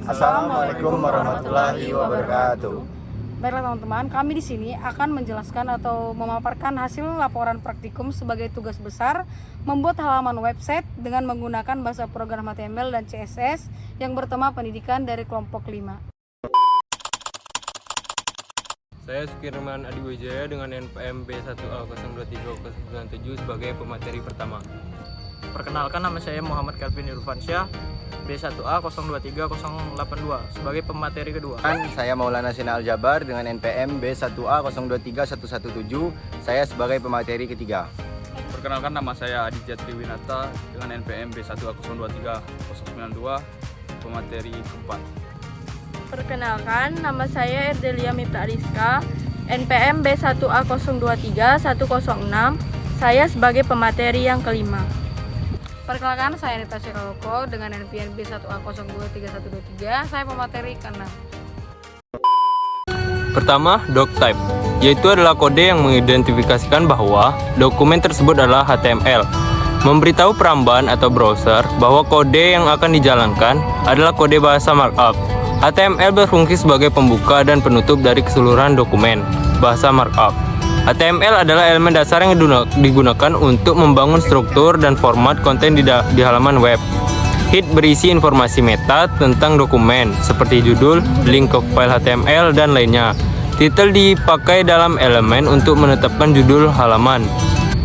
Assalamualaikum warahmatullahi wabarakatuh. Baiklah teman-teman, kami di sini akan menjelaskan atau memaparkan hasil laporan praktikum sebagai tugas besar membuat halaman website dengan menggunakan bahasa program HTML dan CSS yang bertema pendidikan dari kelompok 5. Saya Sukirman Adi Wijaya dengan NPM B1A023097 sebagai pemateri pertama. Perkenalkan, nama saya Muhammad Calvin Irfansyah, B1A023082 sebagai pemateri kedua. Saya Maulana Sina Aljabar dengan NPM B1A023117, saya sebagai pemateri ketiga. Perkenalkan, nama saya Aditya Triwinata dengan NPM B1A023092, pemateri keempat. Perkenalkan, nama saya Erdelia Mipta Rizka, NPM B1A023106, saya sebagai pemateri yang kelima. Perkenalkan, saya Nita Siroloko dengan NPM B1A023123, saya pemateri ke-6. Pertama, doctype, yaitu adalah kode yang mengidentifikasikan bahwa dokumen tersebut adalah HTML. Memberitahu perambahan atau browser bahwa kode yang akan dijalankan adalah kode bahasa markup. HTML berfungsi sebagai pembuka dan penutup dari keseluruhan dokumen bahasa markup. HTML adalah elemen dasar yang digunakan untuk membangun struktur dan format konten di halaman web. Head berisi informasi meta tentang dokumen seperti judul, link ke file HTML, dan lainnya. Title dipakai dalam elemen untuk menetapkan judul halaman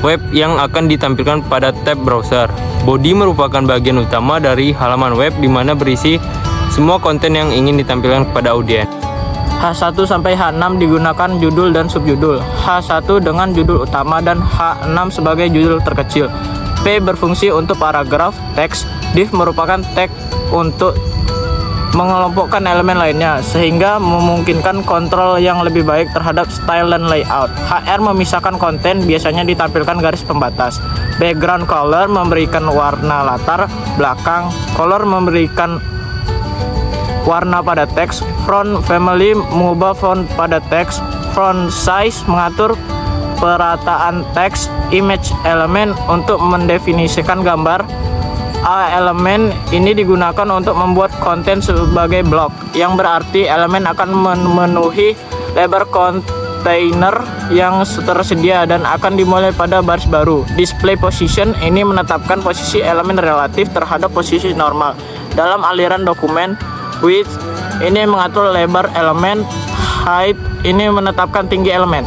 web yang akan ditampilkan pada tab browser. Body merupakan bagian utama dari halaman web di mana berisi semua konten yang ingin ditampilkan kepada audiens. H1 sampai H6 digunakan judul dan subjudul. H1 dengan judul utama dan H6 sebagai judul terkecil. P berfungsi untuk paragraf teks. Div merupakan tag untuk mengelompokkan elemen lainnya sehingga memungkinkan kontrol yang lebih baik terhadap style dan layout. HR memisahkan konten, biasanya ditampilkan garis pembatas. Background color memberikan warna latar belakang. Color memberikan warna pada teks. Font family mengubah font pada teks. Font size mengatur perataan teks. Image element untuk mendefinisikan gambar. A elemen ini digunakan untuk membuat konten sebagai blok, yang berarti elemen akan memenuhi lebar kontainer yang tersedia dan akan dimulai pada baris baru. Display position ini menetapkan posisi elemen relatif terhadap posisi normal dalam aliran dokumen. Width ini mengatur lebar elemen. Height ini menetapkan tinggi elemen.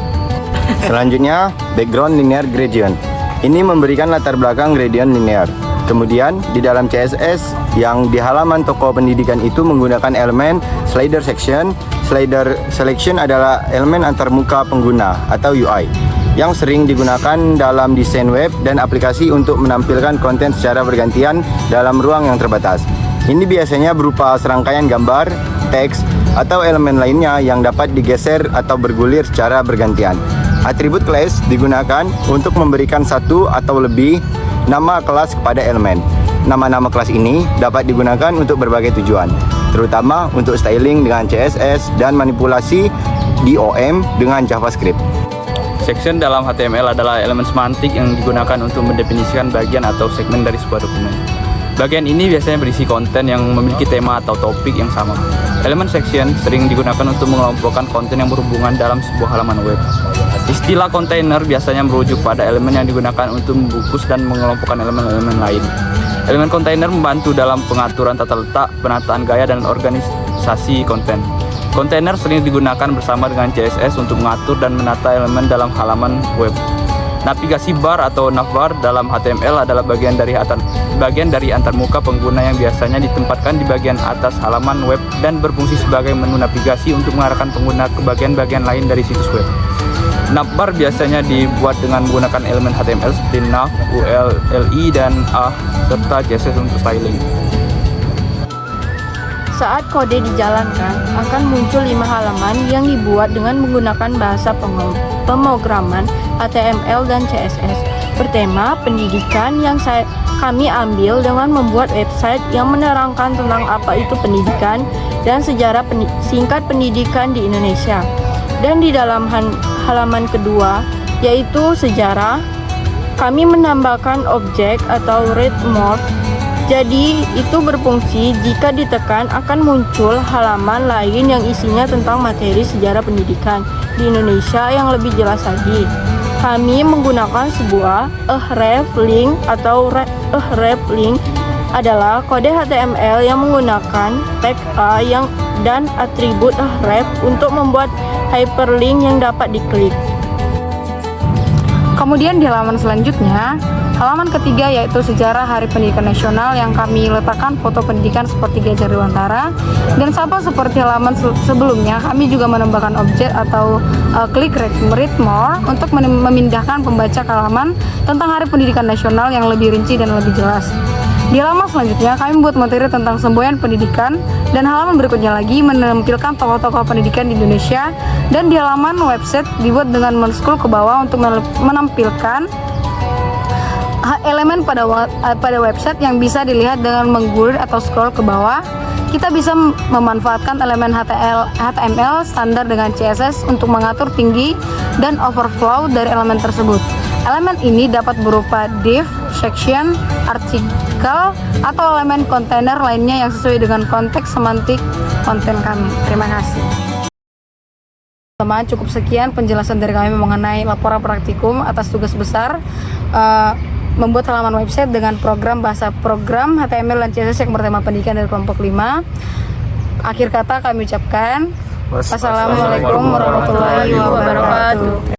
Selanjutnya, background linear gradient. Ini memberikan latar belakang gradient linear. Kemudian, di dalam CSS yang di halaman toko pendidikan itu menggunakan elemen slider section. Slider selection adalah elemen antarmuka pengguna atau UI yang sering digunakan dalam desain web dan aplikasi untuk menampilkan konten secara bergantian dalam ruang yang terbatas. Ini biasanya berupa serangkaian gambar, teks, atau elemen lainnya yang dapat digeser atau bergulir secara bergantian. Atribut class digunakan untuk memberikan satu atau lebih nama kelas kepada elemen. Nama-nama kelas ini dapat digunakan untuk berbagai tujuan, terutama untuk styling dengan CSS dan manipulasi DOM dengan JavaScript. Section dalam HTML adalah elemen semantik yang digunakan untuk mendefinisikan bagian atau segmen dari sebuah dokumen. Bagian ini biasanya berisi konten yang memiliki tema atau topik yang sama. Elemen section sering digunakan untuk mengelompokkan konten yang berhubungan dalam sebuah halaman web. Istilah kontainer biasanya merujuk pada elemen yang digunakan untuk membungkus dan mengelompokkan elemen-elemen lain. Elemen kontainer membantu dalam pengaturan tata letak, penataan gaya, dan organisasi konten. Kontainer sering digunakan bersama dengan CSS untuk mengatur dan menata elemen dalam halaman web. Navigasi bar atau navbar dalam HTML adalah bagian dari antarmuka pengguna yang biasanya ditempatkan di bagian atas halaman web dan berfungsi sebagai menu navigasi untuk mengarahkan pengguna ke bagian-bagian lain dari situs web. Navbar biasanya dibuat dengan menggunakan elemen HTML seperti nav, ul, li, dan a, serta CSS untuk styling. Saat kode dijalankan, akan muncul 5 halaman yang dibuat dengan menggunakan bahasa pemrograman HTML dan CSS bertema pendidikan yang kami ambil dengan membuat website yang menerangkan tentang apa itu pendidikan dan sejarah singkat pendidikan di Indonesia. Dan di dalam halaman kedua, yaitu sejarah, kami menambahkan objek atau read more Jadi itu berfungsi jika ditekan akan muncul halaman lain yang isinya tentang materi sejarah pendidikan di Indonesia yang lebih jelas lagi. Kami menggunakan sebuah href link atau href link adalah kode HTML yang menggunakan tag A dan atribut href untuk membuat hyperlink yang dapat diklik. Kemudian di halaman selanjutnya, halaman ketiga yaitu sejarah Hari Pendidikan Nasional yang kami letakkan foto pendidikan seperti Gajah Dewantara. Dan sama seperti halaman sebelumnya, kami juga menambahkan objek atau klik read more untuk memindahkan pembaca ke halaman tentang Hari Pendidikan Nasional yang lebih rinci dan lebih jelas. Di halaman selanjutnya, kami membuat materi tentang semboyan pendidikan, dan halaman berikutnya lagi menampilkan tokoh-tokoh pendidikan di Indonesia, dan di halaman website dibuat dengan men-scroll ke bawah untuk menampilkan elemen pada website yang bisa dilihat dengan menggulir atau scroll ke bawah. Kita bisa memanfaatkan elemen HTML standar dengan CSS untuk mengatur tinggi dan overflow dari elemen tersebut. Elemen ini dapat berupa div, section, artikel, atau elemen kontainer lainnya yang sesuai dengan konteks semantik konten kami. Terima kasih. Teman, cukup sekian penjelasan dari kami mengenai laporan praktikum atas tugas besar membuat halaman website dengan program HTML dan CSS yang bertema pendidikan dari kelompok 5. Akhir kata kami ucapkan wassalamualaikum warahmatullahi wabarakatuh.